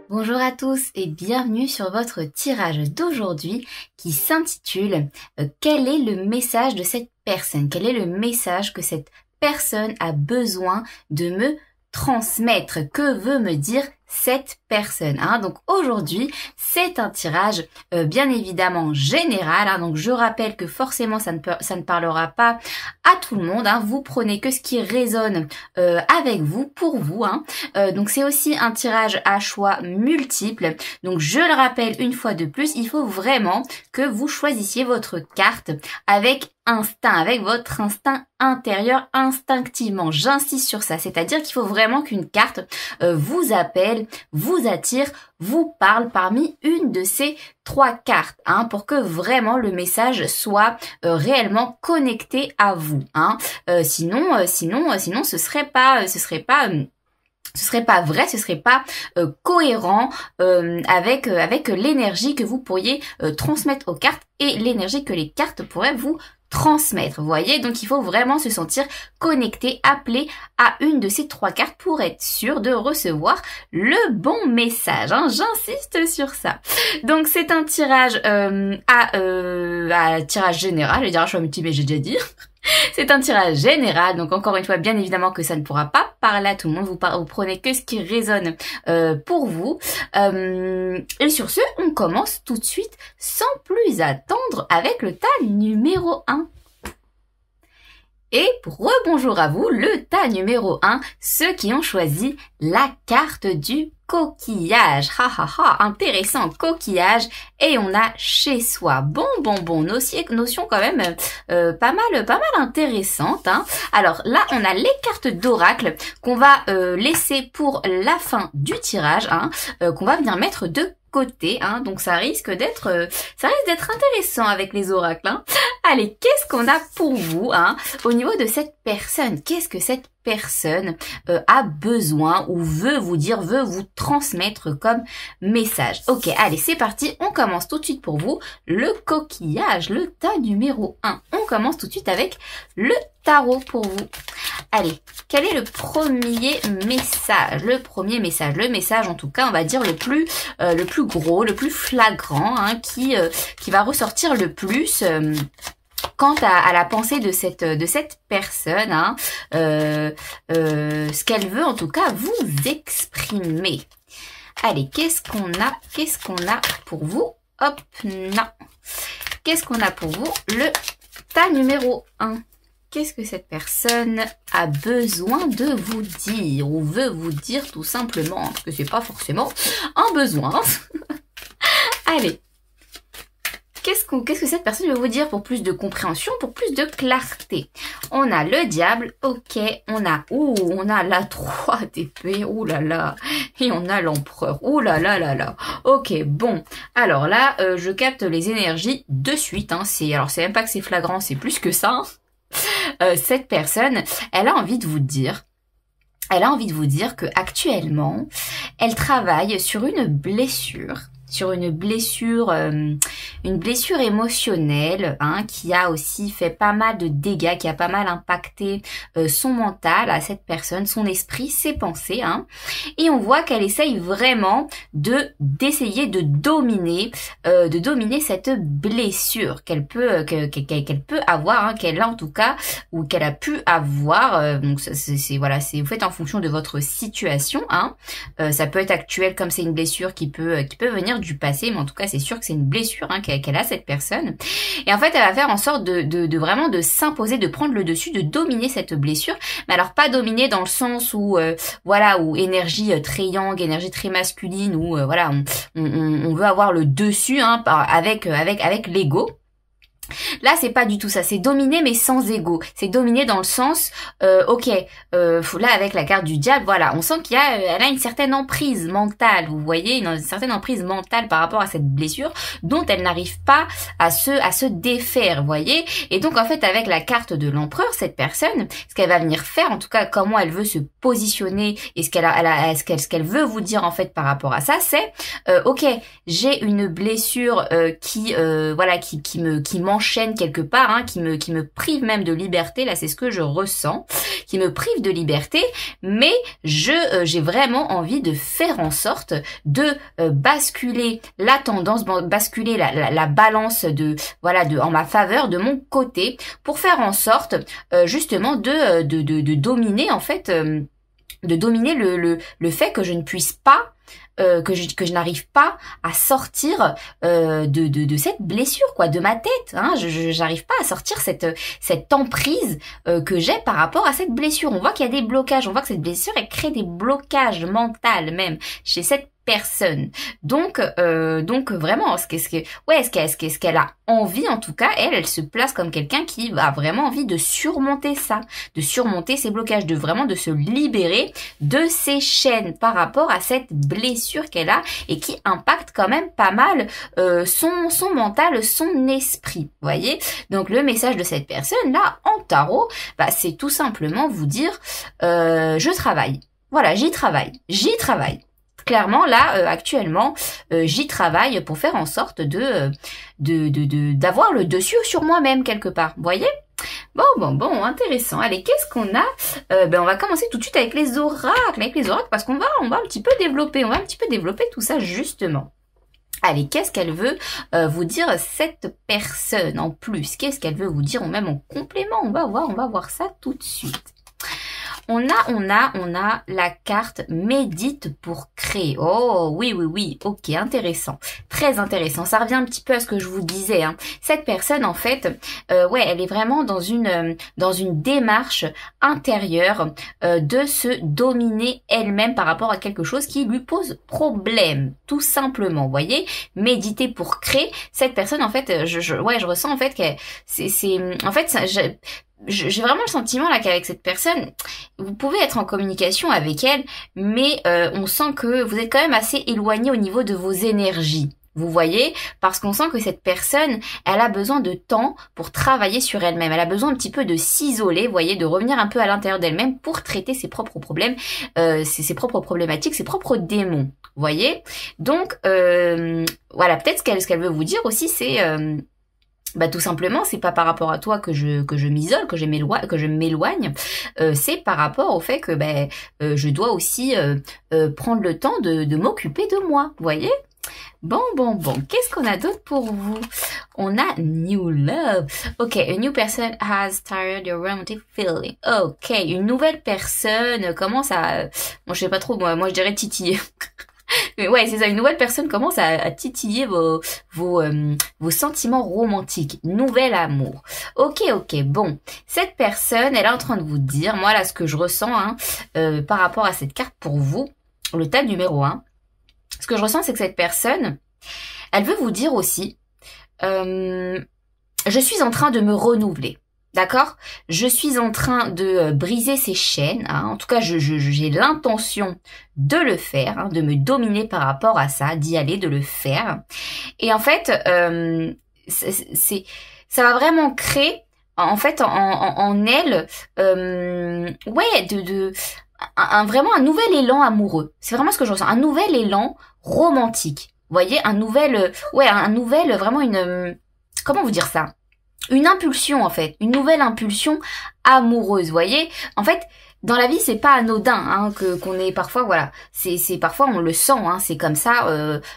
Bonjour à tous et bienvenue sur votre tirage d'aujourd'hui qui s'intitule Quel est le message de cette personne? Quel est le message que cette personne a besoin de me transmettre? Que veut me dire cette personne, Donc aujourd'hui, c'est un tirage bien évidemment général, Donc je rappelle que forcément ça ne parlera pas à tout le monde, Vous prenez que ce qui résonne avec vous, pour vous, Donc c'est aussi un tirage à choix multiple. Donc je le rappelle une fois de plus, il faut vraiment que vous choisissiez votre carte avec instinct, avec votre instinct intérieur instinctivement. J'insiste sur ça, c'est-à-dire qu'il faut vraiment qu'une carte vous appelle, vous attire, vous parle parmi une de ces trois cartes, pour que vraiment le message soit réellement connecté à vous, Sinon, ce serait pas vrai, ce serait pas cohérent avec l'énergie que vous pourriez transmettre aux cartes et l'énergie que les cartes pourraient vous transmettre, vous voyez. Donc il faut vraiment se sentir connecté, appelé à une de ces trois cartes pour être sûr de recevoir le bon message, J'insiste sur ça. Donc c'est un tirage à tirage général, je dirais choix multiple, mais j'ai déjà dit. C'est un tirage général, donc encore une fois, bien évidemment que ça ne pourra pas parler à tout le monde, vous prenez que ce qui résonne pour vous. Et sur ce, on commence tout de suite, sans plus attendre, avec le tas numéro 1. Et pour rebonjour à vous, le tas numéro 1, ceux qui ont choisi la carte du coquillage. Intéressant, coquillage. Et on a chez soi. Bon, notion quand même pas mal intéressante, Alors là, on a les cartes d'oracle qu'on va laisser pour la fin du tirage, qu'on va venir mettre de côté, Donc ça risque d'être intéressant avec les oracles, Allez, qu'est-ce qu'on a pour vous, au niveau de cette personne? Qu'est-ce que cette personne a besoin ou veut vous dire, veut vous transmettre comme message? Ok, allez, c'est parti. On commence tout de suite pour vous. Le coquillage, le tas numéro 1. On commence tout de suite avec le tarot pour vous. Allez, quel est le premier message? Le message en tout cas, on va dire le plus gros, le plus flagrant, qui va ressortir le plus quant à la pensée de cette personne, ce qu'elle veut en tout cas vous exprimer. Allez, qu'est-ce qu'on a pour vous? Hop, non. Qu'est-ce qu'on a pour vous? Le tas numéro 1. Qu'est-ce que cette personne a besoin de vous dire ou veut vous dire tout simplement, parce que c'est pas forcément un besoin. Allez. Qu'est-ce que cette personne veut vous dire pour plus de compréhension, pour plus de clarté? On a le diable, ok, on a la 3 d'épée, oulala, et on a l'empereur, oulala, ok, bon, alors là, je capte les énergies de suite, c'est même pas que c'est flagrant, c'est plus que ça, cette personne, elle a envie de vous dire que actuellement, elle travaille sur une blessure émotionnelle, qui a aussi fait pas mal de dégâts, qui a pas mal impacté son mental à cette personne, son esprit, ses pensées, Et on voit qu'elle essaye vraiment d'essayer de dominer cette blessure qu'elle peut avoir, qu'elle a en tout cas, ou qu'elle a pu avoir. Donc c'est vous faites en fonction de votre situation, ça peut être actuel comme c'est une blessure qui peut venir du passé, mais en tout cas c'est sûr que c'est une blessure qu'elle a, cette personne, et en fait elle va faire en sorte de vraiment de s'imposer, de prendre le dessus, de dominer cette blessure, mais alors pas dominer dans le sens où où énergie très yang, énergie très masculine, où on veut avoir le dessus, avec l'ego. Là, c'est pas du tout ça. C'est dominer, mais sans ego. C'est dominer dans le sens, là, avec la carte du diable, on sent elle a une certaine emprise mentale. Vous voyez, une certaine emprise mentale par rapport à cette blessure dont elle n'arrive pas à se défaire. Vous voyez. Et donc, en fait, avec la carte de l'empereur, cette personne, ce qu'elle va venir faire, en tout cas, comment elle veut se positionner et ce qu'elle veut vous dire en fait par rapport à ça, c'est, j'ai une blessure qui m'enchaîne quelque part, hein, qui me prive même de liberté. Là, c'est ce que je ressens, qui me prive de liberté. Mais j'ai vraiment envie de faire en sorte de basculer la tendance, basculer la balance en ma faveur, de mon côté, pour faire en sorte justement de dominer en fait. De dominer le fait que je ne puisse pas que je n'arrive pas à sortir de cette blessure, quoi, de ma tête, hein. J'arrive pas à sortir cette emprise que j'ai par rapport à cette blessure. On voit qu'il y a des blocages, on voit que cette blessure elle crée des blocages mentaux même chez cette personne. Donc vraiment, est-ce qu'elle a envie, en tout cas, elle se place comme quelqu'un qui a vraiment envie de surmonter ça, de surmonter ses blocages, de se libérer de ses chaînes par rapport à cette blessure qu'elle a et qui impacte quand même pas mal son mental, son esprit. Vous voyez? Donc le message de cette personne là en tarot, c'est tout simplement vous dire je travaille. Voilà, j'y travaille. Clairement, là, actuellement, j'y travaille pour faire en sorte d'avoir le dessus sur moi-même quelque part. Vous voyez? Bon, intéressant. Allez, qu'est-ce qu'on a? On va commencer tout de suite avec les oracles. Parce qu'on va un petit peu développer, tout ça justement. Allez, qu'est-ce qu'elle veut vous dire cette personne en plus? Qu'est-ce qu'elle veut vous dire ou même en complément? On va voir ça tout de suite. On a la carte médite pour créer. Oh, oui. Ok, intéressant. Très intéressant. Ça revient un petit peu à ce que je vous disais, hein. Cette personne, en fait, elle est vraiment dans une démarche intérieure de se dominer elle-même par rapport à quelque chose qui lui pose problème, tout simplement. Vous voyez? Méditer pour créer. Cette personne, en fait, je ressens, en fait, que j'ai vraiment le sentiment là qu'avec cette personne, vous pouvez être en communication avec elle, mais on sent que vous êtes quand même assez éloigné au niveau de vos énergies. Vous voyez? Parce qu'on sent que cette personne, elle a besoin de temps pour travailler sur elle-même. Elle a besoin un petit peu de s'isoler, vous voyez, de revenir un peu à l'intérieur d'elle-même pour traiter ses propres problèmes, ses propres problématiques, ses propres démons. Vous voyez? Donc, voilà, peut-être ce qu'elle veut vous dire aussi, c'est... tout simplement, c'est pas par rapport à toi que je m'isole, que je m'éloigne, c'est par rapport au fait que je dois aussi prendre le temps de m'occuper de moi, vous voyez? Bon, qu'est-ce qu'on a d'autre pour vous? On a New Love. Ok, a new person has tired your romantic feeling. Ok, une nouvelle personne commence à... Bon, je sais pas trop, moi je dirais titiller. Mais ouais, c'est ça, une nouvelle personne commence à titiller vos sentiments romantiques. Nouvel amour. Ok, bon. Cette personne, elle est en train de vous dire, moi là, ce que je ressens, hein, par rapport à cette carte pour vous, le tas numéro 1, ce que je ressens, c'est que cette personne, elle veut vous dire aussi, je suis en train de me renouveler. D'accord? Je suis en train de briser ces chaînes, hein. En tout cas, j'ai l'intention de le faire, hein, de me dominer par rapport à ça, d'y aller, de le faire. Et en fait, ça va vraiment créer, en fait, en elle, vraiment un nouvel élan amoureux. C'est vraiment ce que je ressens, un nouvel élan romantique. Vous voyez, un nouvel, vraiment comment vous dire ça? Une impulsion, en fait, une nouvelle impulsion amoureuse, vous voyez. En fait, dans la vie, c'est pas anodin, hein, qu'on est parfois, voilà, c'est parfois on le sent, hein, c'est comme ça,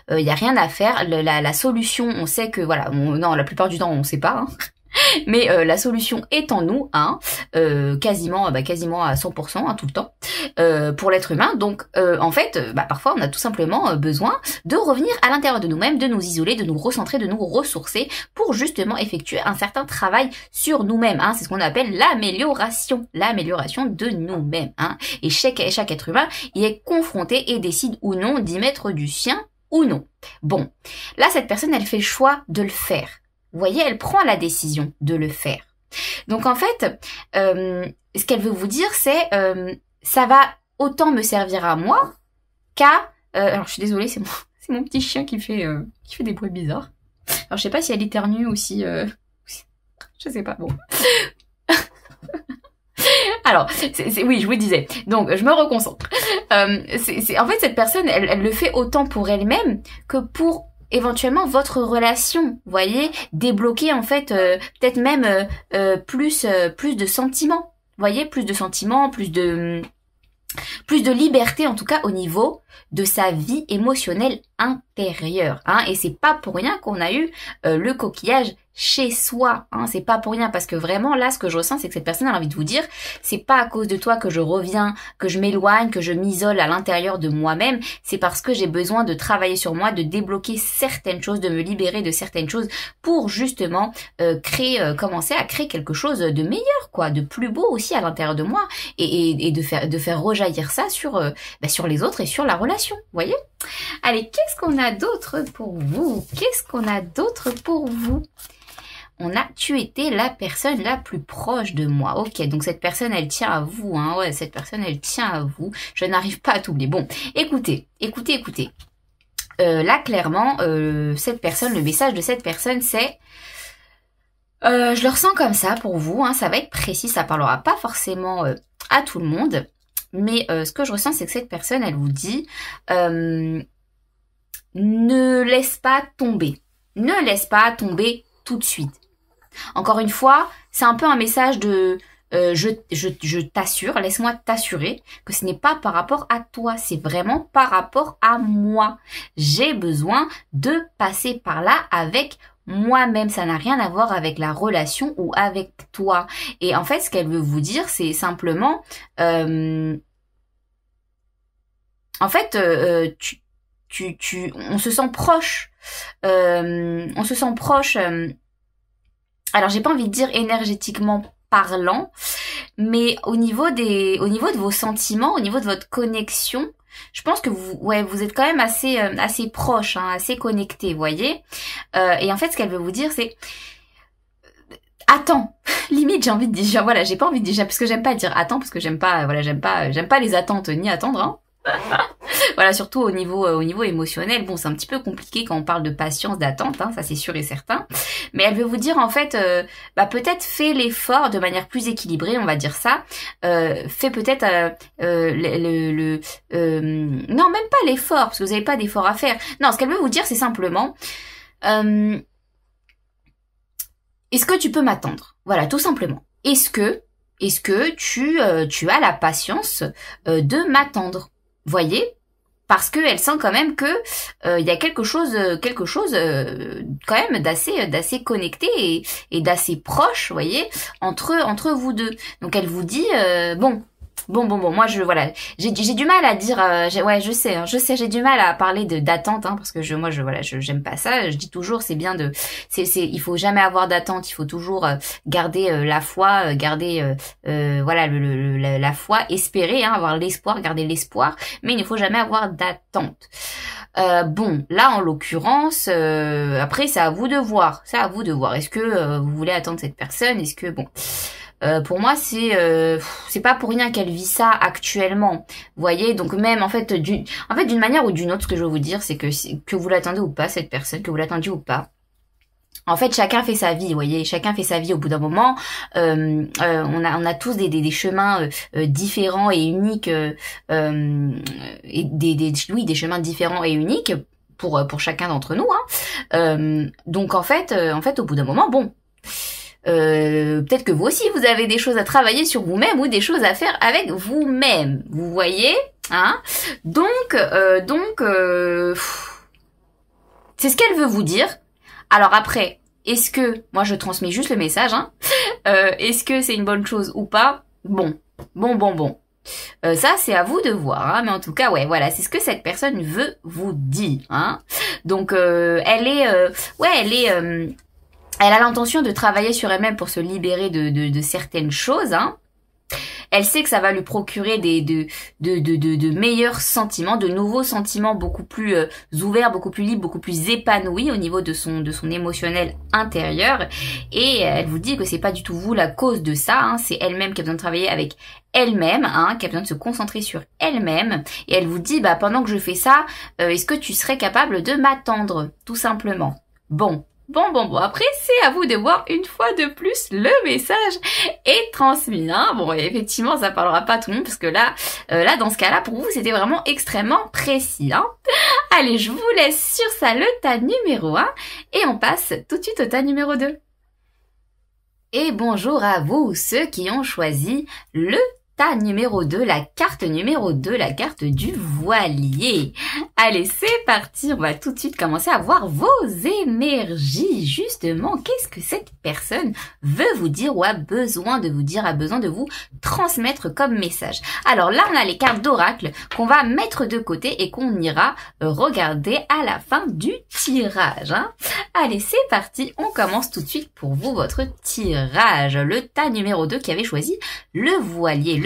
y a rien à faire. La solution, on sait que, voilà, non, la plupart du temps, on sait pas, hein. Mais la solution est en nous, hein, quasiment à 100%, hein, tout le temps, pour l'être humain. Donc, en fait, parfois, on a tout simplement besoin de revenir à l'intérieur de nous-mêmes, de nous isoler, de nous recentrer, de nous ressourcer, pour justement effectuer un certain travail sur nous-mêmes. Hein. C'est ce qu'on appelle l'amélioration de nous-mêmes. Hein. Et chaque être humain y est confronté et décide ou non d'y mettre du sien ou non. Bon, là, cette personne, elle fait le choix de le faire. Vous voyez, elle prend la décision de le faire. Donc en fait, ce qu'elle veut vous dire, c'est ça va autant me servir à moi qu'à... alors je suis désolée, c'est mon petit chien qui fait des bruits bizarres. Alors je sais pas si elle éternue ou si... je sais pas, bon. Alors, oui, je vous disais. Donc, je me reconcentre. En fait, cette personne, elle le fait autant pour elle-même que pour éventuellement votre relation, voyez, débloquer en fait peut-être même plus de sentiments, voyez, plus de sentiments, plus de liberté en tout cas au niveau de sa vie émotionnelle intérieure, hein. Et c'est pas pour rien qu'on a eu le coquillage chez soi, hein. C'est pas pour rien, parce que vraiment là ce que je ressens, c'est que cette personne a envie de vous dire, c'est pas à cause de toi que je reviens, que je m'éloigne, que je m'isole à l'intérieur de moi-même, c'est parce que j'ai besoin de travailler sur moi, de débloquer certaines choses, de me libérer de certaines choses pour justement commencer à créer quelque chose de meilleur, quoi, de plus beau aussi à l'intérieur de moi, et de faire rejaillir ça sur les autres et sur la relation, voyez. Allez, qu'est-ce qu'on a d'autre pour vous? Qu'est-ce qu'on a d'autre pour vous? Tu étais la personne la plus proche de moi. Ok, donc cette personne, elle tient à vous, hein. Ouais, cette personne, elle tient à vous. Je n'arrive pas à t'oublier. Bon, écoutez. Là, clairement, cette personne, le message de cette personne, c'est... je le ressens comme ça pour vous, hein. Ça va être précis, ça parlera pas forcément à tout le monde. Mais ce que je ressens, c'est que cette personne, elle vous dit... ne laisse pas tomber. Ne laisse pas tomber tout de suite. Encore une fois, c'est un peu un message de je t'assure, laisse-moi t'assurer que ce n'est pas par rapport à toi, c'est vraiment par rapport à moi. J'ai besoin de passer par là avec moi-même, ça n'a rien à voir avec la relation ou avec toi. Et en fait, ce qu'elle veut vous dire, c'est simplement on se sent proche. On se sent proche. Alors, j'ai pas envie de dire énergétiquement parlant, mais au niveau de vos sentiments, au niveau de votre connexion, je pense que vous êtes quand même assez proche, hein, assez connecté, voyez. Et en fait, ce qu'elle veut vous dire, c'est attends. Limite, j'ai envie de dire, voilà, j'ai pas envie de dire, parce que j'aime pas dire attends, parce que j'aime pas les attentes ni attendre, hein. Voilà, surtout au niveau émotionnel, bon, c'est un petit peu compliqué quand on parle de patience, d'attente, hein, ça c'est sûr et certain. Mais elle veut vous dire en fait, peut-être fais l'effort de manière plus équilibrée, on va dire ça. Fais peut-être non, même pas l'effort, parce que vous n'avez pas d'effort à faire. Non, ce qu'elle veut vous dire, c'est simplement, est-ce que tu peux m'attendre? Voilà, tout simplement. Est-ce que tu as la patience de m'attendre? Voyez, parce que elle sent quand même que il y a quelque chose quand même d'assez connecté et d'assez proche, voyez, entre vous deux. Donc elle vous dit bon, moi j'ai du mal à dire je sais, j'ai du mal à parler d'attente, hein, parce que j'aime pas ça. Je dis toujours, c'est bien il faut jamais avoir d'attente, il faut toujours garder la foi, garder la foi, espérer, hein, avoir l'espoir, garder l'espoir, mais il ne faut jamais avoir d'attente. Bon, là en l'occurrence, après c'est à vous de voir, Est-ce que vous voulez attendre cette personne? Est-ce que bon. Pour moi, c'est pas pour rien qu'elle vit ça actuellement. Vous voyez, donc même en fait d'une manière ou d'une autre, ce que je veux vous dire, c'est que vous l'attendez ou pas, cette personne, que vous l'attendiez ou pas. En fait, chacun fait sa vie, vous voyez, chacun fait sa vie au bout d'un moment. On a tous des chemins différents et uniques, et des chemins différents et uniques pour chacun d'entre nous, hein. Donc en fait, au bout d'un moment, bon. Peut-être que vous aussi vous avez des choses à travailler sur vous-même ou des choses à faire avec vous-même, vous voyez, hein. Donc c'est ce qu'elle veut vous dire. Alors après, est-ce que moi je transmets juste le message, hein, est-ce que c'est une bonne chose ou pas? Bon. Ça c'est à vous de voir, hein, mais en tout cas ouais, voilà, c'est ce que cette personne veut vous dire, hein. Donc elle a l'intention de travailler sur elle-même pour se libérer de certaines choses, hein. Elle sait que ça va lui procurer de meilleurs sentiments, de nouveaux sentiments beaucoup plus ouverts, beaucoup plus libres, beaucoup plus épanouis au niveau de son émotionnel intérieur. Et elle vous dit que c'est pas du tout vous la cause de ça, hein. C'est elle-même qui a besoin de travailler avec elle-même, hein, qui a besoin de se concentrer sur elle-même. Et elle vous dit, pendant que je fais ça, est-ce que tu serais capable de m'attendre, tout simplement? Bon. Bon, après, c'est à vous de voir une fois de plus le message est transmis, hein. Bon, effectivement, ça parlera pas à tout le monde, parce que là, dans ce cas-là, pour vous, c'était vraiment extrêmement précis, hein. Allez, je vous laisse sur ça le tas numéro 1, et on passe tout de suite au tas numéro 2. Et bonjour à vous, ceux qui ont choisi le tas numéro 2, la carte numéro 2, la carte du voilier. Allez, c'est parti, on va tout de suite commencer à voir vos énergies. Justement, qu'est-ce que cette personne veut vous dire ou a besoin de vous dire, a besoin de vous transmettre comme message. Alors là, on a les cartes d'oracle qu'on va mettre de côté et qu'on ira regarder à la fin du tirage, hein. Allez, c'est parti, on commence tout de suite pour vous votre tirage. Le tas numéro 2 qui avait choisi le voilier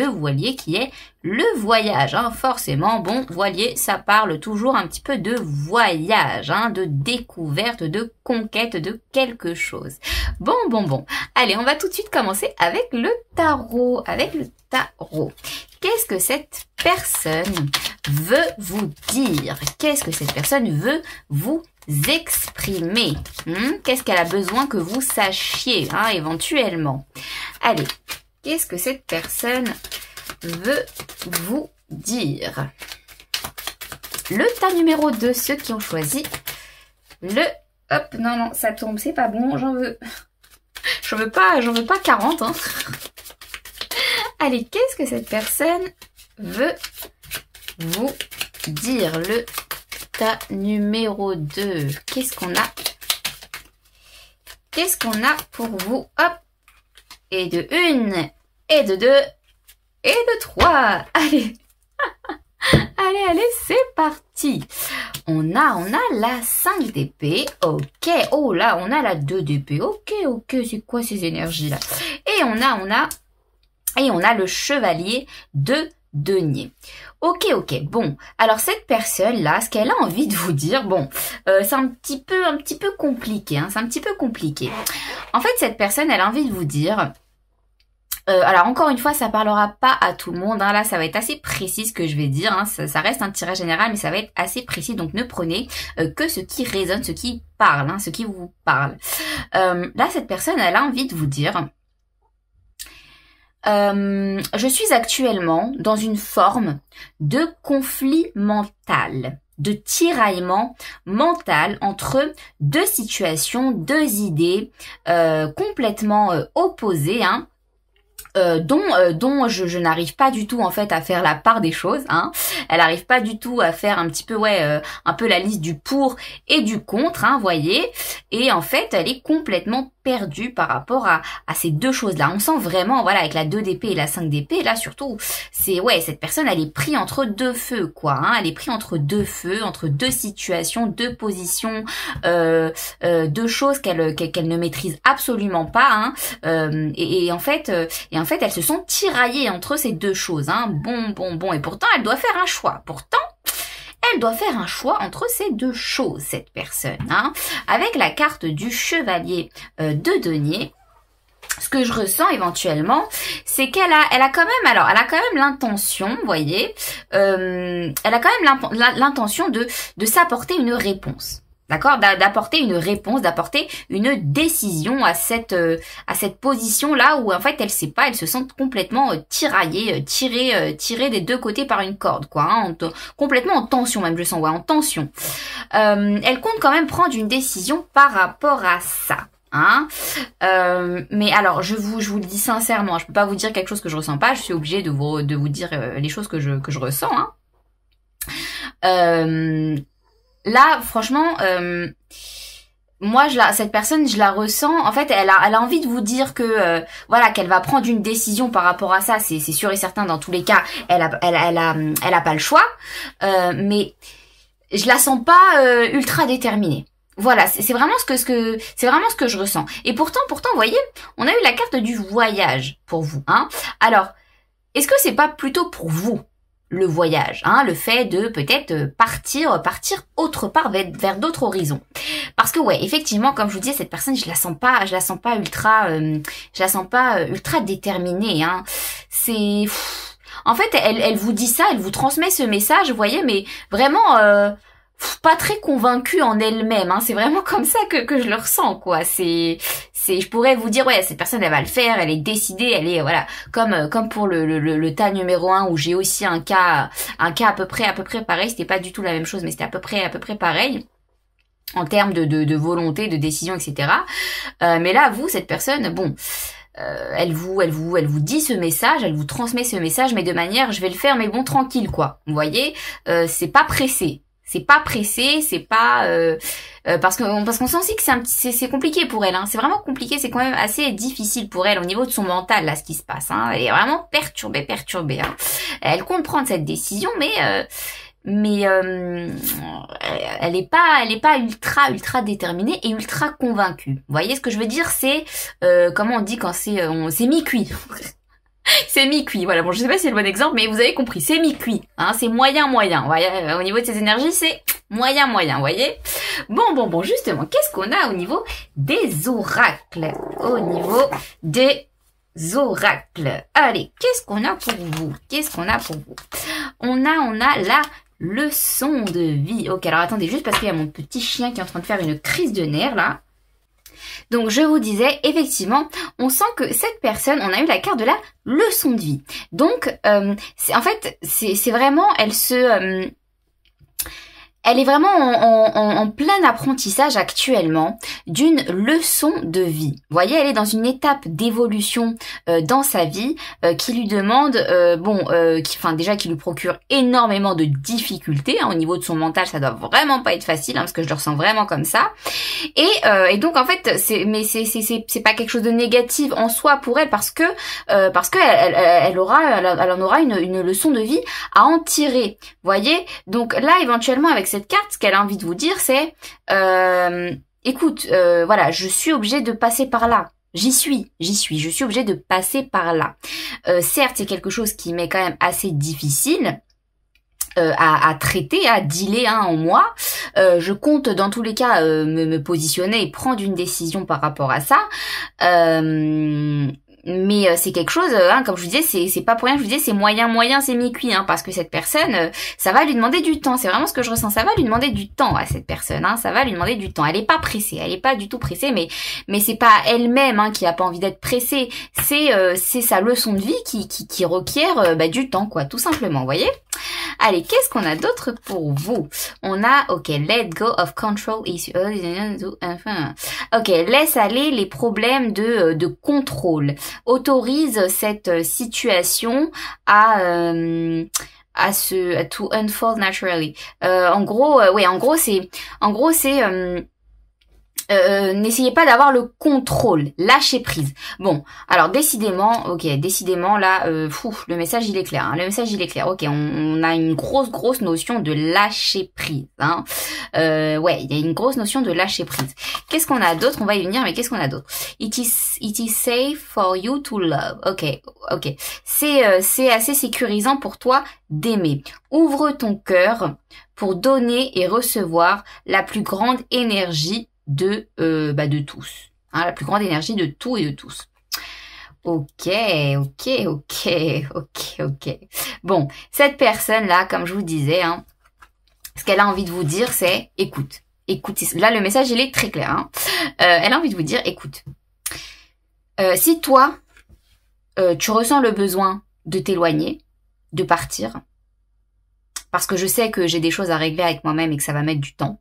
qui est le voyage, hein. Forcément, bon, voilier, ça parle toujours un petit peu de voyage, hein, de découverte, de conquête de quelque chose. Bon. Allez, on va tout de suite commencer avec le tarot, Qu'est-ce que cette personne veut vous dire? Qu'est-ce que cette personne veut vous exprimer? Qu'est-ce qu'elle a besoin que vous sachiez, hein, éventuellement? Allez, qu'est-ce que cette personne veut vous dire? Le tas numéro 2, ceux qui ont choisi le... Hop, non, ça tombe, c'est pas bon, j'en veux pas 40, hein. Allez, qu'est-ce que cette personne veut vous dire? Le tas numéro 2, qu'est-ce qu'on a? Qu'est-ce qu'on a pour vous? Hop, et de 1, et de 2, et de 3. Allez. Allez, c'est parti. On a la 5 d'épée. Ok. Oh là, on a la 2 d'épée. Ok. C'est quoi ces énergies-là? Et on a le chevalier de denier. Ok. Bon, alors cette personne-là, ce qu'elle a envie de vous dire, bon, c'est un petit peu compliqué, hein. C'est un petit peu compliqué. En fait, cette personne, elle a envie de vous dire... alors encore une fois, ça parlera pas à tout le monde, hein. Là, ça va être assez précis ce que je vais dire, hein. Ça reste un tirage général, mais ça va être assez précis. Donc ne prenez que ce qui résonne, ce qui parle, hein, ce qui vous parle. Là, cette personne, elle a envie de vous dire... je suis actuellement dans une forme de conflit mental, de tiraillement mental entre deux situations, deux idées complètement opposées, hein. Dont je n'arrive pas du tout en fait à faire la part des choses, hein. Elle n'arrive pas du tout à faire un petit peu un peu la liste du pour et du contre, hein, voyez. Et en fait, elle est complètement perdue par rapport à ces deux choses-là. On sent vraiment, voilà, avec la 2 d'épée et la 5 d'épée, là surtout, c'est cette personne, elle est prise entre deux feux, quoi, hein. Elle est prise entre deux feux, entre deux situations, deux positions, deux choses qu'elle ne maîtrise absolument pas, hein. Et en fait, elles se sont tiraillées entre ces deux choses, hein. Bon. Et pourtant, elle doit faire un choix. Elle doit faire un choix entre ces deux choses, cette personne, hein. Avec la carte du chevalier de denier, ce que je ressens éventuellement, c'est qu'elle a quand même l'intention, vous voyez, elle a quand même l'intention de s'apporter une réponse. D'accord, d'apporter une réponse, d'apporter une décision à cette position là où en fait elle sait pas, elle se sent complètement tiraillée, tirée des deux côtés par une corde, quoi, hein, complètement en tension même, je sens, en tension. Elle compte quand même prendre une décision par rapport à ça. Hein, mais alors je vous le dis sincèrement, je peux pas vous dire quelque chose que je ressens pas, je suis obligée de vous dire les choses que je ressens, hein. Là, franchement, moi, cette personne, je la ressens. En fait, elle a envie de vous dire que, voilà, qu'elle va prendre une décision par rapport à ça. C'est sûr et certain. Dans tous les cas, elle a pas le choix. Mais je la sens pas ultra déterminée. Voilà, c'est vraiment c'est vraiment ce que je ressens. Et pourtant, vous voyez, on a eu la carte du voyage pour vous, hein. Alors, est-ce que c'est pas plutôt pour vous? Le voyage, hein, le fait de peut-être partir autre part vers d'autres horizons. Parce que effectivement, comme je vous disais, cette personne, je la sens pas ultra déterminée, hein. En fait, elle vous dit ça, elle vous transmet ce message, vous voyez, mais vraiment pas très convaincue en elle-même, hein. C'est vraiment comme ça que je le ressens, quoi. Je pourrais vous dire, ouais, cette personne, elle va le faire, elle est décidée, elle est, voilà, comme pour le tas numéro 1 où j'ai aussi un cas à peu près pareil. C'était pas du tout la même chose, mais c'était à peu près pareil en termes de volonté, de décision, etc. Mais là, vous, cette personne, bon, elle vous dit ce message, elle vous transmet ce message, mais de manière, je vais le faire, mais bon, tranquille, quoi. Vous voyez, c'est pas pressé. C'est pas pressé, c'est pas parce qu'on sent aussi que c'est compliqué pour elle. Hein. C'est vraiment compliqué, c'est quand même assez difficile pour elle au niveau de son mental là, ce qui se passe. Hein. Elle est vraiment perturbée. Hein. Elle compte prendre cette décision, mais elle est pas ultra déterminée et ultra convaincue. Vous voyez ce que je veux dire? C'est comment on dit quand c'est mi-cuit. C'est mi-cuit, voilà. Bon, je sais pas si c'est le bon exemple, mais vous avez compris, c'est mi-cuit, hein, c'est moyen. Vous voyez, au niveau de ses énergies, c'est moyen, vous voyez. Bon, justement, qu'est-ce qu'on a au niveau des oracles? Au niveau des oracles. Allez, qu'est-ce qu'on a pour vous? On a la leçon de vie. Ok, alors attendez, juste parce qu'il y a mon petit chien qui est en train de faire une crise de nerfs, là. Donc je vous disais, effectivement, on sent que cette personne, on a eu la carte de la leçon de vie. Donc, c'est vraiment, elle est vraiment en plein apprentissage actuellement d'une leçon de vie. Vous voyez, elle est dans une étape d'évolution dans sa vie qui lui demande, qui lui procure énormément de difficultés. Hein, au niveau de son mental, ça doit vraiment pas être facile, hein, parce que je le ressens vraiment comme ça. Et donc en fait, c'est pas quelque chose de négatif en soi pour elle, parce que elle en aura une leçon de vie à en tirer. Vous voyez, donc là éventuellement avec cette carte, ce qu'elle a envie de vous dire, c'est écoute, voilà, je suis obligée de passer par là. Je suis obligée de passer par là. Certes, c'est quelque chose qui m'est quand même assez difficile à traiter, à dealer en moi. Je compte dans tous les cas me positionner et prendre une décision par rapport à ça. Mais c'est quelque chose, comme je vous disais, c'est pas pour rien que je vous disais, c'est moyen, c'est mi-cuit, hein, parce que cette personne, ça va lui demander du temps. C'est vraiment ce que je ressens. Ça va lui demander du temps à cette personne. Hein, ça va lui demander du temps. Elle est pas pressée, elle est pas du tout pressée, mais c'est pas elle-même qui a pas envie d'être pressée. C'est sa leçon de vie qui requiert du temps, quoi, tout simplement. Vous voyez? Allez, qu'est-ce qu'on a d'autre pour vous? On a, ok, let go of control issue. Ok, laisse aller les problèmes de contrôle. Autorise cette situation to unfold naturally. En gros, n'essayez pas d'avoir le contrôle, lâchez prise. Bon, alors décidément là, le message il est clair. Hein, le message il est clair. Ok, on a une grosse notion de lâcher prise. Hein. Il y a une grosse notion de lâcher prise. Qu'est-ce qu'on a d'autre? On va y venir, mais qu'est-ce qu'on a d'autre? It is safe for you to love. Ok. C'est assez sécurisant pour toi d'aimer. Ouvre ton cœur pour donner et recevoir la plus grande énergie de tous, hein, la plus grande énergie de tout et de tous. Ok. Bon, cette personne là, comme je vous disais, hein, ce qu'elle a envie de vous dire, c'est écoute. Là le message il est très clair. Hein. Elle a envie de vous dire écoute. Si toi tu ressens le besoin de t'éloigner, de partir, parce que je sais que j'ai des choses à régler avec moi-même et que ça va mettre du temps,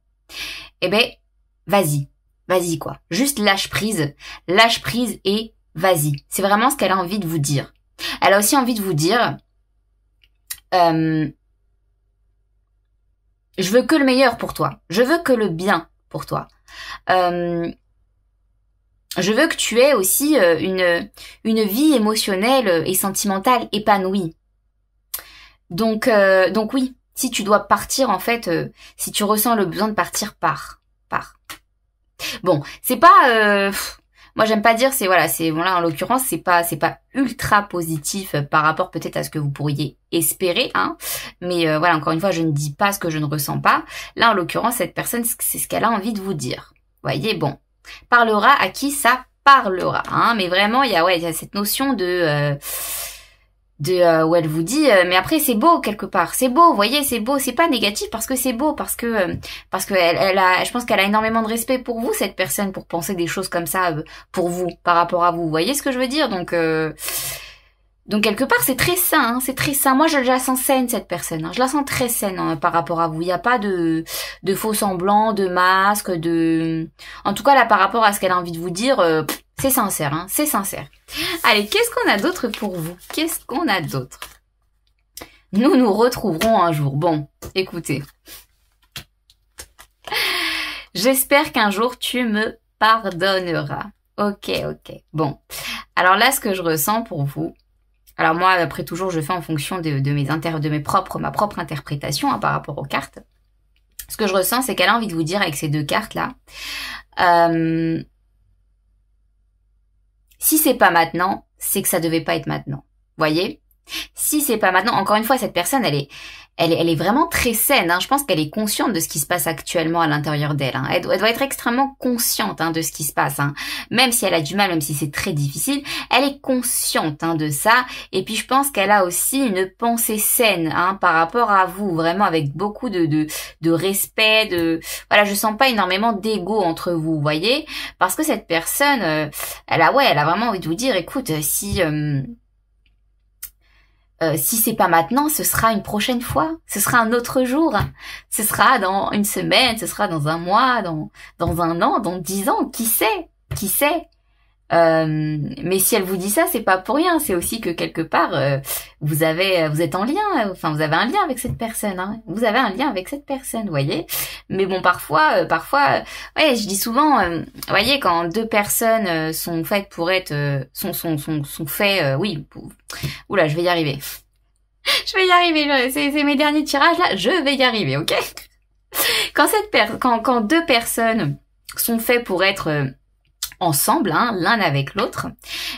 eh ben vas-y quoi. Juste lâche prise et vas-y. C'est vraiment ce qu'elle a envie de vous dire. Elle a aussi envie de vous dire, je veux que le meilleur pour toi. Je veux que le bien pour toi. Je veux que tu aies aussi une vie émotionnelle et sentimentale épanouie. Donc oui, si tu dois partir en fait, si tu ressens le besoin de partir, pars. Bon, c'est pas moi j'aime pas dire en l'occurrence c'est pas ultra positif par rapport peut-être à ce que vous pourriez espérer hein, mais encore une fois je ne dis pas ce que je ne ressens pas. Là en l'occurrence cette personne c'est ce qu'elle a envie de vous dire. Voyez, bon, parlera à qui ça parlera hein, mais vraiment il y a cette notion de où elle vous dit mais après c'est beau quelque part, c'est beau, vous voyez, c'est beau, c'est pas négatif parce que c'est beau, parce que elle a, je pense qu'elle a énormément de respect pour vous, cette personne, pour penser des choses comme ça pour vous, par rapport à vous, vous voyez ce que je veux dire. Donc quelque part c'est très sain, hein, c'est très sain. Moi je la sens saine, cette personne, hein. Je la sens très saine, hein, par rapport à vous. Il n'y a pas de faux semblants, de masques, en tout cas là par rapport à ce qu'elle a envie de vous dire, c'est sincère, hein, c'est sincère. Allez, qu'est-ce qu'on a d'autre pour vous? Qu'est-ce qu'on a d'autre? Nous nous retrouverons un jour. Bon, écoutez. J'espère qu'un jour tu me pardonneras. Ok. Bon. Alors là, ce que je ressens pour vous, alors moi, après toujours, je fais en fonction ma propre interprétation, hein, par rapport aux cartes. Ce que je ressens, c'est qu'elle a envie de vous dire avec ces deux cartes-là, si c'est pas maintenant, c'est que ça devait pas être maintenant. Voyez? Si c'est pas maintenant, encore une fois, cette personne, elle est vraiment très saine, hein. Je pense qu'elle est consciente de ce qui se passe actuellement à l'intérieur d'elle, hein. Elle doit être extrêmement consciente, hein, de ce qui se passe, hein. Même si elle a du mal, même si c'est très difficile, elle est consciente, hein, de ça. Et puis je pense qu'elle a aussi une pensée saine, hein, par rapport à vous, vraiment avec beaucoup de respect, voilà, je sens pas énormément d'ego entre vous, voyez, parce que cette personne, elle a vraiment envie de vous dire, écoute, si c'est pas maintenant, ce sera une prochaine fois, ce sera un autre jour, ce sera dans une semaine, ce sera dans un mois, dans un an, dans 10 ans, qui sait. Mais si elle vous dit ça, c'est pas pour rien, c'est aussi que quelque part, vous êtes en lien, enfin vous avez un lien avec cette personne, hein. Vous avez un lien avec cette personne, voyez. Mais bon, parfois, ouais, je dis souvent, voyez, quand deux personnes sont faites pour être, sont faits, oui. Oula, je vais y arriver. Je vais y arriver. C'est mes derniers tirages là. Je vais y arriver, ok. Quand deux personnes sont faites pour être ensemble, hein, l'un avec l'autre,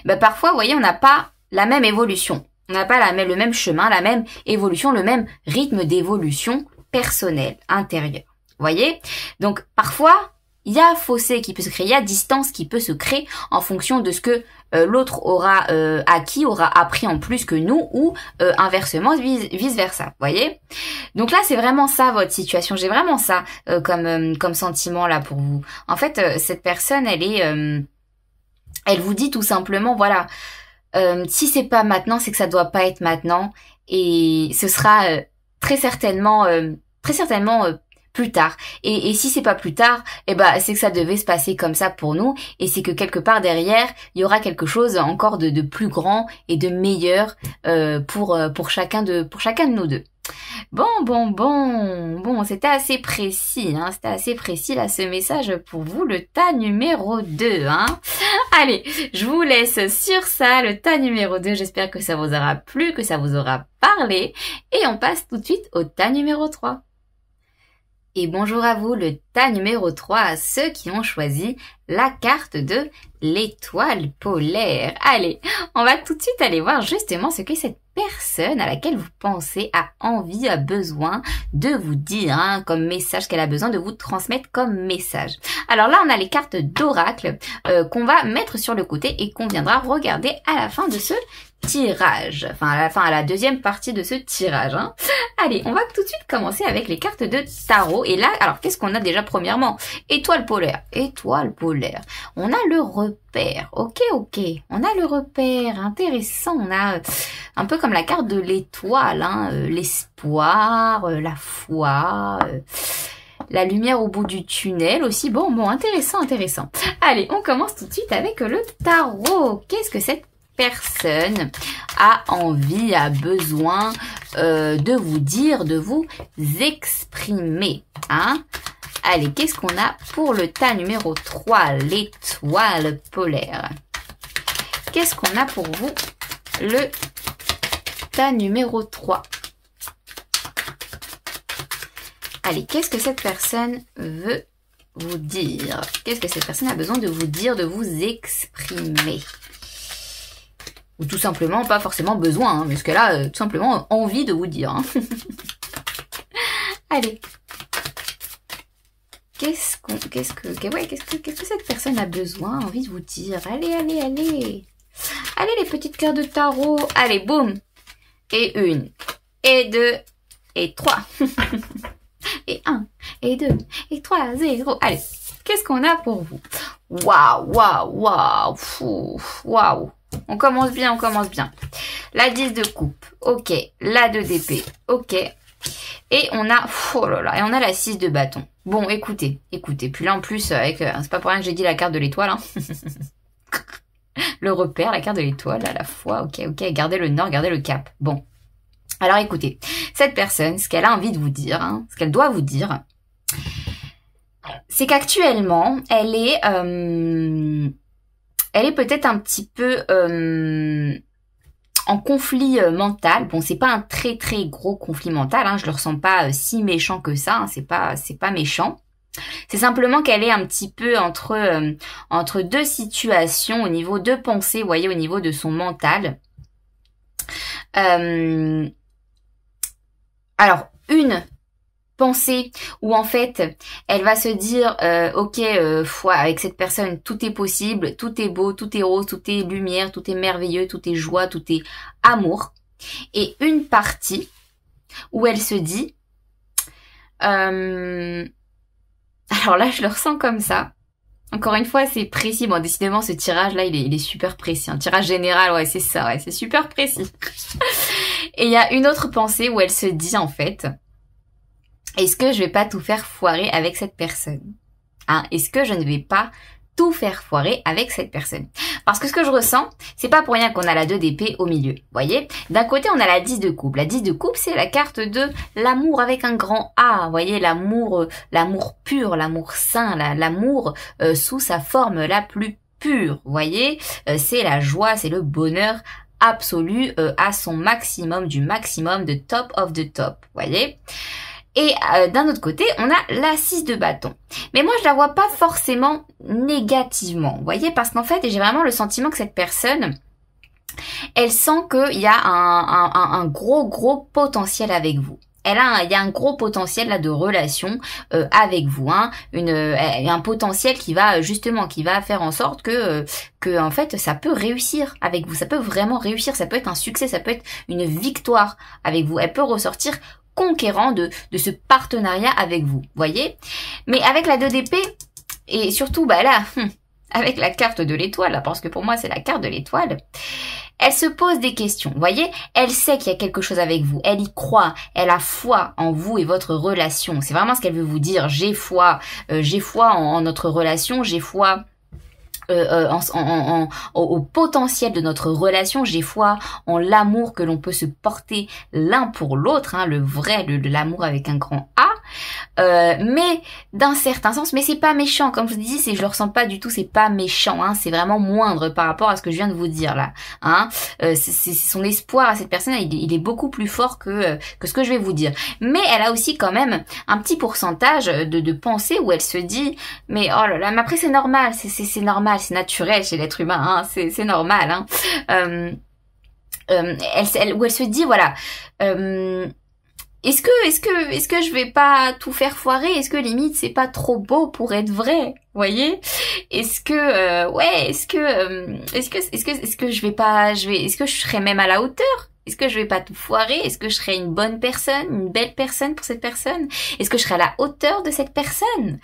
bah parfois, vous voyez, on n'a pas la même évolution. On n'a pas le même chemin, la même évolution, le même rythme d'évolution personnelle, intérieure. Vous voyez? Donc, parfois, il y a fossé qui peut se créer, il y a distance qui peut se créer en fonction de ce que l'autre aura acquis, aura appris en plus que nous, ou inversement, vice versa. Vous voyez? Donc là, c'est vraiment ça votre situation. J'ai vraiment ça comme sentiment là pour vous. En fait, cette personne, elle vous dit tout simplement, voilà, si c'est pas maintenant, c'est que ça doit pas être maintenant, et ce sera très certainement plus tard. Et si c'est pas plus tard, eh ben c'est que ça devait se passer comme ça pour nous, et c'est que quelque part derrière, il y aura quelque chose encore de plus grand et de meilleur pour chacun de nous deux. Bon, c'était assez précis, hein, c'était assez précis là ce message pour vous, le tas numéro 2, hein. Allez, je vous laisse sur ça, le tas numéro 2, j'espère que ça vous aura plu, que ça vous aura parlé, et on passe tout de suite au tas numéro 3. Et bonjour à vous, le tas numéro 3, à ceux qui ont choisi la carte de l'étoile polaire. Allez, on va tout de suite aller voir justement ce que cette personne à laquelle vous pensez a envie, a besoin de vous dire, hein, comme message, qu'elle a besoin de vous transmettre comme message. Alors là, on a les cartes d'oracle qu'on va mettre sur le côté et qu'on viendra regarder à la fin de ce tirage. Enfin, à la deuxième partie de ce tirage, hein. Allez, on va tout de suite commencer avec les cartes de tarot. Et là, alors, qu'est-ce qu'on a déjà premièrement? Étoile polaire. Étoile polaire. On a le repère. Ok. On a le repère. Intéressant. On a un peu comme la carte de l'étoile, hein. L'espoir, la foi, la lumière au bout du tunnel aussi. Bon, intéressant. Allez, on commence tout de suite avec le tarot. Qu'est-ce que cette personne a envie, a besoin de vous dire, de vous exprimer, hein? Allez, qu'est-ce qu'on a pour le tas numéro 3, l'étoile polaire? Qu'est-ce qu'on a pour vous, le tas numéro 3? Allez, qu'est-ce que cette personne veut vous dire? Qu'est-ce que cette personne a besoin de vous dire, de vous exprimer? Ou tout simplement, pas forcément besoin, hein, mais ce qu'elle a tout simplement envie de vous dire, hein. Allez. Qu'est-ce que cette personne a besoin, envie de vous dire? Allez. Allez, les petites cartes de tarot. Allez, boum. et 1, et 2, et 3, et 1, et 2, et 3, 0. Allez, qu'est-ce qu'on a pour vous? Waouh, waouh, waouh, waouh. On commence bien, on commence bien. La 10 de coupe, ok. La 2 d'épée, ok. Et on a, oh là là, et on a la 6 de bâton. Bon, écoutez. Puis là, en plus, avec, c'est pas pour rien que j'ai dit la carte de l'étoile, hein. Le repère, la carte de l'étoile, à la fois, ok, gardez le nord, gardez le cap. Bon. Alors écoutez, cette personne, ce qu'elle a envie de vous dire, hein, ce qu'elle doit vous dire, c'est qu'actuellement, elle est peut-être un petit peu en conflit mental. Bon, c'est pas un très très gros conflit mental, hein, je le ressens pas si méchant que ça, hein, c'est pas méchant. C'est simplement qu'elle est un petit peu entre deux situations au niveau de pensée, vous voyez, au niveau de son mental. Alors, une pensée où en fait, elle va se dire, ok, avec cette personne, tout est possible, tout est beau, tout est rose, tout est lumière, tout est merveilleux, tout est joie, tout est amour. Et une partie où elle se dit, alors là, je le ressens comme ça. Encore une fois, c'est précis. Bon, décidément, ce tirage-là, il est super précis. Un tirage général, ouais, c'est ça, ouais, c'est super précis. Et il y a une autre pensée où elle se dit, en fait, est-ce que je vais pas tout faire foirer avec cette personne? Hein, est-ce que je ne vais pas tout faire foirer avec cette personne? Parce que ce que je ressens, c'est pas pour rien qu'on a la 2 d'épée au milieu. Voyez? D'un côté, on a la 10 de coupe. La 10 de coupe, c'est la carte de l'amour avec un grand A. Voyez? L'amour pur, l'amour sain, l'amour sous sa forme la plus pure. Voyez? C'est la joie, c'est le bonheur absolu à son maximum, du maximum, de top of the top. Voyez? Et d'un autre côté, on a la 6 de bâton. Mais moi, je la vois pas forcément négativement, vous voyez, parce qu'en fait, j'ai vraiment le sentiment que cette personne, elle sent qu'il y a un gros potentiel avec vous. Il y a un gros potentiel là de relation avec vous, hein, un potentiel qui va faire en sorte que en fait ça peut réussir avec vous, ça peut vraiment réussir, ça peut être un succès, ça peut être une victoire avec vous. Elle peut ressortir conquérant de ce partenariat avec vous, voyez. Mais avec la 2 d'épée, et surtout, bah là, avec la carte de l'étoile, là, parce que pour moi, c'est la carte de l'étoile, elle se pose des questions, voyez. Elle sait qu'il y a quelque chose avec vous, elle y croit, elle a foi en vous et votre relation. C'est vraiment ce qu'elle veut vous dire, j'ai foi en notre relation, j'ai foi au potentiel de notre relation, j'ai foi en l'amour que l'on peut se porter l'un pour l'autre, hein, le vrai, l'amour avec un grand A, mais d'un certain sens, mais c'est pas méchant, comme je vous dis, je le ressens pas du tout, c'est pas méchant, hein, c'est vraiment moindre par rapport à ce que je viens de vous dire là, hein, c'est son espoir à cette personne, il est beaucoup plus fort que ce que je vais vous dire, mais elle a aussi quand même un petit pourcentage de pensée où elle se dit, mais oh là là, mais après c'est normal, c'est normal, c'est naturel chez l'être humain, hein, c'est normal, hein. Où elle se dit, voilà, est-ce que je vais pas tout faire foirer? Est-ce que limite c'est pas trop beau pour être vrai? Voyez? Est-ce que est-ce que je serai même à la hauteur? Est-ce que je vais pas tout foirer? Est-ce que je serai une bonne personne, une belle personne pour cette personne? Est-ce que je serai à la hauteur de cette personne?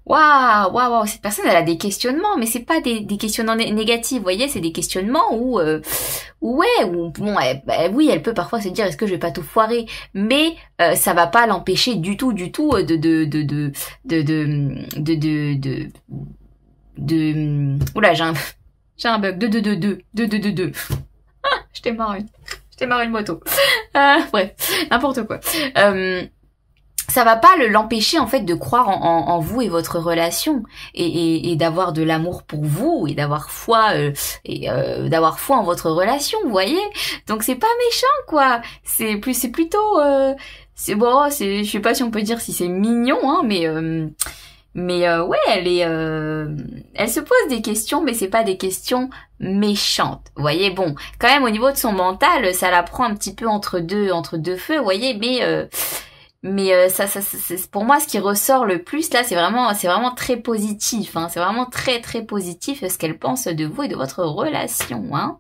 Waouh, cette personne, elle a des questionnements, mais c'est pas des questionnements négatifs, vous voyez, c'est des questionnements où bon, oui, elle peut parfois se dire, est-ce que je vais pas tout foirer, mais ça va pas l'empêcher du tout oula, j'ai un bug, de. Je t'ai marre une moto. Bref, n'importe quoi. Ça va pas l'empêcher en fait de croire en vous et votre relation et d'avoir de l'amour pour vous et d'avoir foi en votre relation, vous voyez. Donc c'est pas méchant quoi. C'est plutôt c'est bon, je sais pas si on peut dire si c'est mignon hein, mais ouais, elle se pose des questions, mais c'est pas des questions méchantes. Vous voyez, bon, quand même au niveau de son mental, ça la prend un petit peu entre deux feux, vous voyez, pour moi, ce qui ressort le plus là, c'est vraiment très positif. Hein. C'est vraiment très très positif ce qu'elle pense de vous et de votre relation. Hein.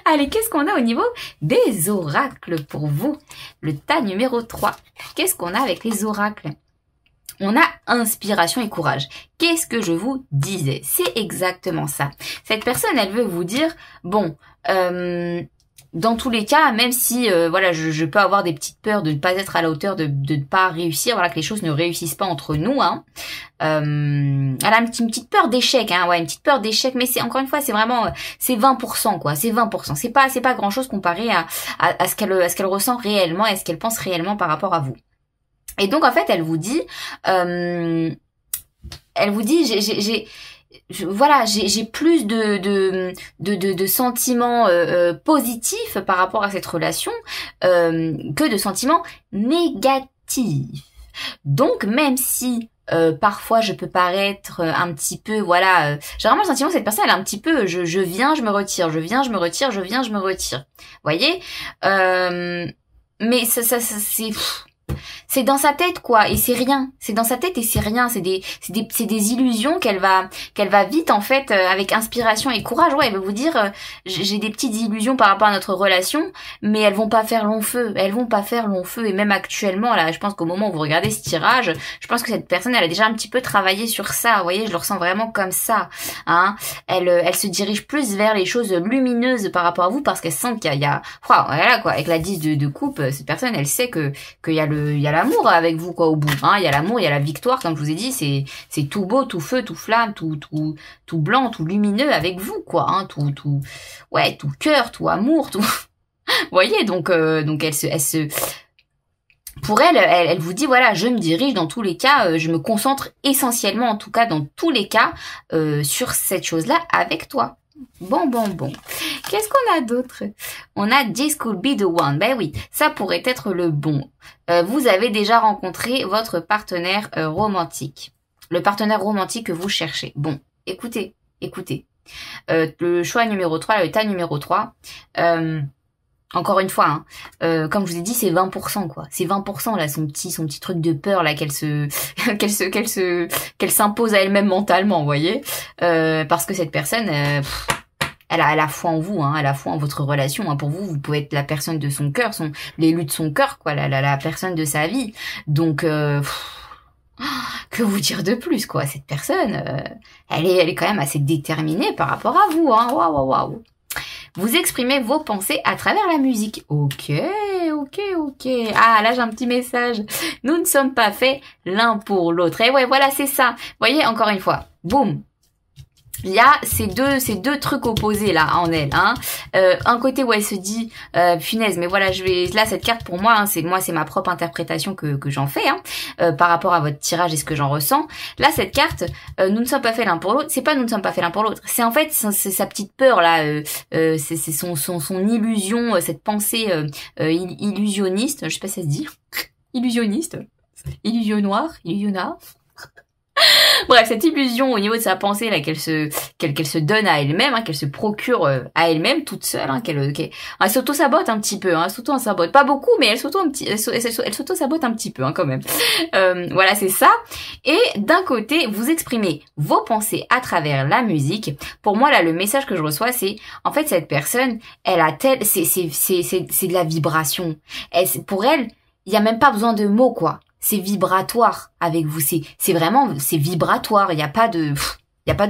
Allez, qu'est-ce qu'on a au niveau des oracles pour vous? Le tas numéro 3. Qu'est-ce qu'on a avec les oracles? On a inspiration et courage. Qu'est-ce que je vous disais? C'est exactement ça. Cette personne, elle veut vous dire, bon, dans tous les cas, même si voilà, je peux avoir des petites peurs de ne pas être à la hauteur, de ne pas réussir, voilà, que les choses ne réussissent pas entre nous. Hein. Elle a une petite peur d'échec, hein, ouais, une petite peur d'échec, mais c'est encore une fois, c'est vraiment, c'est 20%, quoi, c'est 20%. C'est pas grand chose comparé à ce qu'elle ressent réellement et à ce qu'elle pense réellement par rapport à vous. Et donc en fait, elle vous dit, j'ai plus de sentiments positifs par rapport à cette relation que de sentiments négatifs. Donc même si parfois je peux paraître un petit peu, voilà, j'ai vraiment le sentiment que cette personne elle est un petit peu, je viens, je me retire, je viens, je me retire, je viens, je me retire. Voyez, mais ça c'est dans sa tête quoi, et c'est rien. C'est dans sa tête et c'est rien. C'est des illusions qu'elle va vite en fait avec inspiration et courage. Ouais, elle va vous dire j'ai des petites illusions par rapport à notre relation, mais elles vont pas faire long feu. Elles vont pas faire long feu. Et même actuellement là, je pense qu'au moment où vous regardez ce tirage, je pense que cette personne elle a déjà un petit peu travaillé sur ça. Vous voyez, je le ressens vraiment comme ça. Hein, elle se dirige plus vers les choses lumineuses par rapport à vous parce qu'elle sent qu'il y a voilà quoi. Avec la 10 de coupe, cette personne elle sait qu'il y a l'amour avec vous quoi au bout, hein. Il y a l'amour, il y a la victoire, comme je vous ai dit, c'est tout beau, tout feu, tout flamme, tout blanc, tout lumineux avec vous quoi, hein. Tout cœur, tout amour, tout. Vous voyez, donc pour elle vous dit voilà, je me dirige dans tous les cas, je me concentre essentiellement en tout cas dans tous les cas sur cette chose-là avec toi. Bon. Qu'est-ce qu'on a d'autre? On a This could be the one. Ben oui, ça pourrait être le bon. Vous avez déjà rencontré votre partenaire romantique. Le partenaire romantique que vous cherchez. Bon, écoutez. Le choix numéro 3, le tas numéro 3. Encore une fois, hein, comme je vous ai dit, c'est 20%, quoi. C'est 20%, là, son petit truc de peur, là, qu'elle s'impose à elle-même mentalement, vous voyez. Parce que cette personne, elle a foi en vous, hein, elle a foi en votre relation, hein. Pour vous, vous pouvez être la personne de son cœur, l'élu de son cœur, quoi, la personne de sa vie. Donc, que vous dire de plus, quoi. Cette personne, elle est quand même assez déterminée par rapport à vous, hein. Waouh. Vous exprimez vos pensées à travers la musique. Ok. Ah, là, j'ai un petit message. Nous ne sommes pas faits l'un pour l'autre. Et ouais, voilà, c'est ça. Voyez, encore une fois. Boum. Il y a ces deux trucs opposés là en elle, hein. Un côté où elle se dit punaise, mais voilà, là cette carte pour moi, hein, c'est ma propre interprétation que j'en fais, hein, par rapport à votre tirage et ce que j'en ressens. Là cette carte, nous ne sommes pas faits l'un pour l'autre. C'est pas nous ne sommes pas faits l'un pour l'autre. C'est en fait c'est sa petite peur là, c'est son illusion, cette pensée illusionniste. Je sais pas si ça se dit. Illusionniste, illusionnard. Bref, cette illusion au niveau de sa pensée là qu'elle se donne à elle-même, hein, qu'elle se procure à elle-même toute seule, hein, elle s'auto-sabote un petit peu, hein, s'auto-sabote pas beaucoup, mais elle s'auto-sabote un petit peu, hein, quand même. Voilà, c'est ça. Et d'un côté, vous exprimez vos pensées à travers la musique. Pour moi là, le message que je reçois, c'est en fait cette personne, c'est de la vibration. Pour elle, il y a même pas besoin de mots quoi. C'est vibratoire avec vous, c'est vibratoire, il n'y a pas de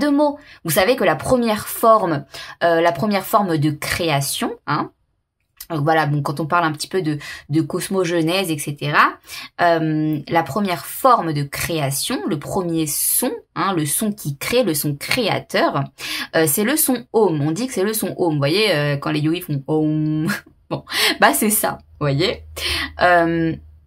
mots. Vous savez que la première forme de création, hein, voilà, bon, quand on parle un petit peu de cosmogenèse, etc., la première forme de création, le premier son, hein, le son qui crée, le son créateur, c'est le son Om. On dit que c'est le son Om. Vous voyez, quand les yogis font Om, bon, bah c'est ça, vous voyez.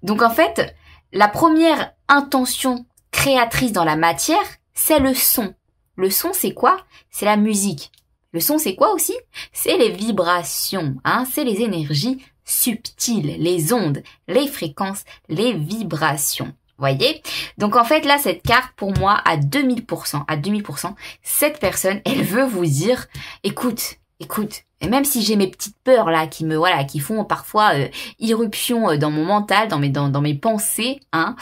Donc en fait, la première intention créatrice dans la matière, c'est le son. Le son, c'est quoi? C'est la musique. Le son, c'est quoi aussi? C'est les vibrations, hein, c'est les énergies subtiles, les ondes, les fréquences, les vibrations. Voyez? Donc en fait, là, cette carte, pour moi, à 2000%, cette personne, elle veut vous dire, écoute, écoute, et même si j'ai mes petites peurs là qui font parfois irruption dans mon mental, dans mes pensées, hein,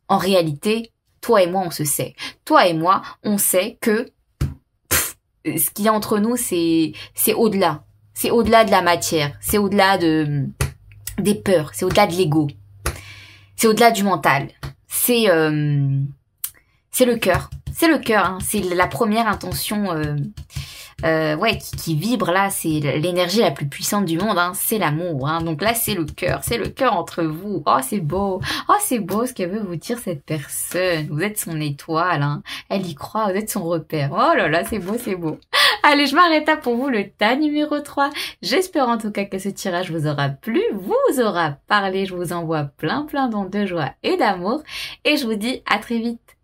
en réalité, toi et moi on se sait. Toi et moi, on sait que ce qu'il y a entre nous, c'est au-delà. C'est au-delà de la matière, c'est au-delà des peurs, c'est au-delà de l'ego. C'est au-delà du mental. C'est le cœur. C'est le cœur, hein. C'est la première intention ouais, qui vibre là, c'est l'énergie la plus puissante du monde, hein, c'est l'amour, hein. Donc là, c'est le cœur entre vous. Oh, c'est beau ce qu'elle veut vous dire cette personne. Vous êtes son étoile, hein. Elle y croit, vous êtes son repère. Oh là là, c'est beau, c'est beau. Allez, je m'arrête là pour vous le tas numéro 3. J'espère en tout cas que ce tirage vous aura plu, vous aura parlé. Je vous envoie plein d'ondes de joie et d'amour. Et je vous dis à très vite.